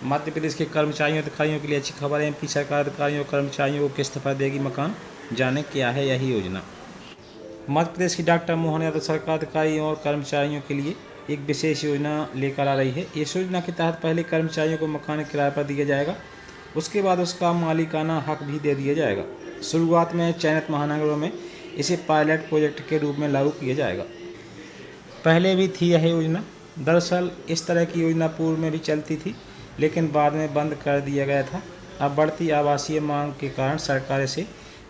मध्य प्रदेश के कर्मचारियों अधिकारियों के लिए अच्छी खबर है। एमपी सरकार अधिकारियों और कर्मचारियों को किस्त पर देगी मकान। जाने क्या है यही योजना। मध्य प्रदेश की डॉक्टर मोहन यादव सरकार अधिकारियों और कर्मचारियों के लिए एक विशेष योजना लेकर आ रही है। इस योजना के तहत पहले कर्मचारियों को मकान किराए पर दिया जाएगा, उसके बाद उसका मालिकाना हक भी दे दिया जाएगा। शुरुआत में चयनित महानगरों में इसे पायलट प्रोजेक्ट के रूप में लागू किया जाएगा। पहले भी थी यह योजना। दरअसल इस तरह की योजना पूर्व में भी चलती थी, लेकिन बाद में बंद कर दिया गया था। अब बढ़ती आवासीय मांग के कारण सरकार इसे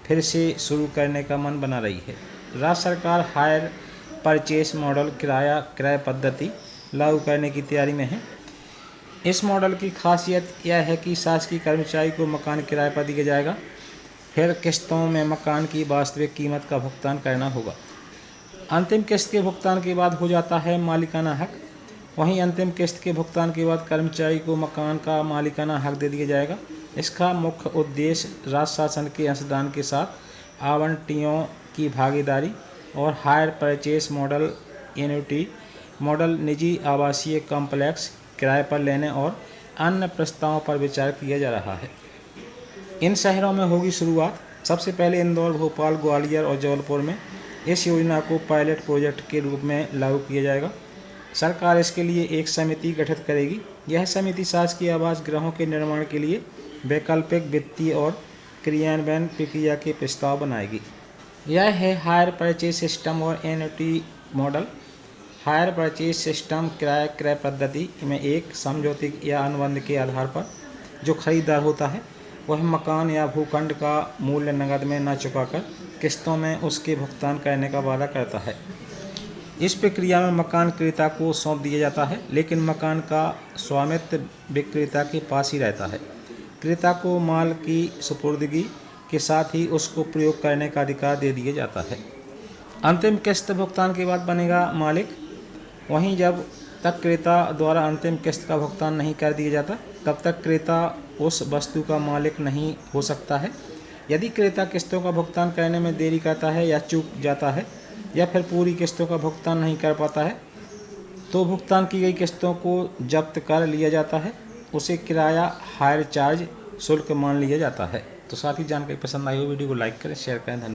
फिर से शुरू करने का मन बना रही है। राज्य सरकार हायर परचेस मॉडल किराया क्रय पद्धति लागू करने की तैयारी में है। इस मॉडल की खासियत यह है कि शासकीय कर्मचारी को मकान किराए पर दिया जाएगा, फिर किस्तों में मकान की वास्तविक कीमत का भुगतान करना होगा। अंतिम किस्त के भुगतान के बाद हो जाता है मालिकाना हक। वहीं अंतिम किस्त के भुगतान के बाद कर्मचारी को मकान का मालिकाना हक दे दिया जाएगा। इसका मुख्य उद्देश्य राज्य शासन के अंशदान के साथ आवंटियों की भागीदारी और hire purchase model annuity model निजी आवासीय कॉम्प्लेक्स किराए पर लेने और अन्य प्रस्तावों पर विचार किया जा रहा है। इन शहरों में होगी शुरुआत। सबसे पहले इंदौर, भोपाल, ग्वालियर और जबलपुर में इस योजना को पायलट प्रोजेक्ट के रूप में लागू किया जाएगा। सरकार इसके लिए एक समिति गठित करेगी। यह समिति शासकीय आवास गृहों के निर्माण के लिए वैकल्पिक वित्तीय और क्रियान्वयन प्रक्रिया के प्रस्ताव बनाएगी। यह है हायर परचेज सिस्टम और annuity model. Hire purchase system किराया क्रय पद्धति में एक समझौते या अनुबंध के आधार पर जो खरीदार होता है वह मकान या भूखंड का मूल्य नकद में न चुकाकर किस्तों में उसके भुगतान करने का वादा करता है। इस प्रक्रिया में मकान क्रेता को सौंप दिया जाता है, लेकिन मकान का स्वामित्व विक्रेता के पास ही रहता है। क्रेता को माल की सुपुर्दगी के साथ ही उसको प्रयोग करने का अधिकार दे दिया जाता है। अंतिम किस्त भुगतान के बाद बनेगा मालिक। वहीं जब तक क्रेता द्वारा अंतिम किस्त का भुगतान नहीं कर दिया जाता, तब तक क्रेता उस वस्तु का मालिक नहीं हो सकता है। यदि क्रेता किस्तों का भुगतान करने में देरी करता है या चूक जाता है या फिर पूरी किस्तों का भुगतान नहीं कर पाता है, तो भुगतान की गई किस्तों को जब्त कर लिया जाता है। उसे किराया हायर चार्ज शुल्क मान लिया जाता है। तो साथ ही जानकारी पसंद आई हो वीडियो को लाइक करें, शेयर करें। धन्यवाद।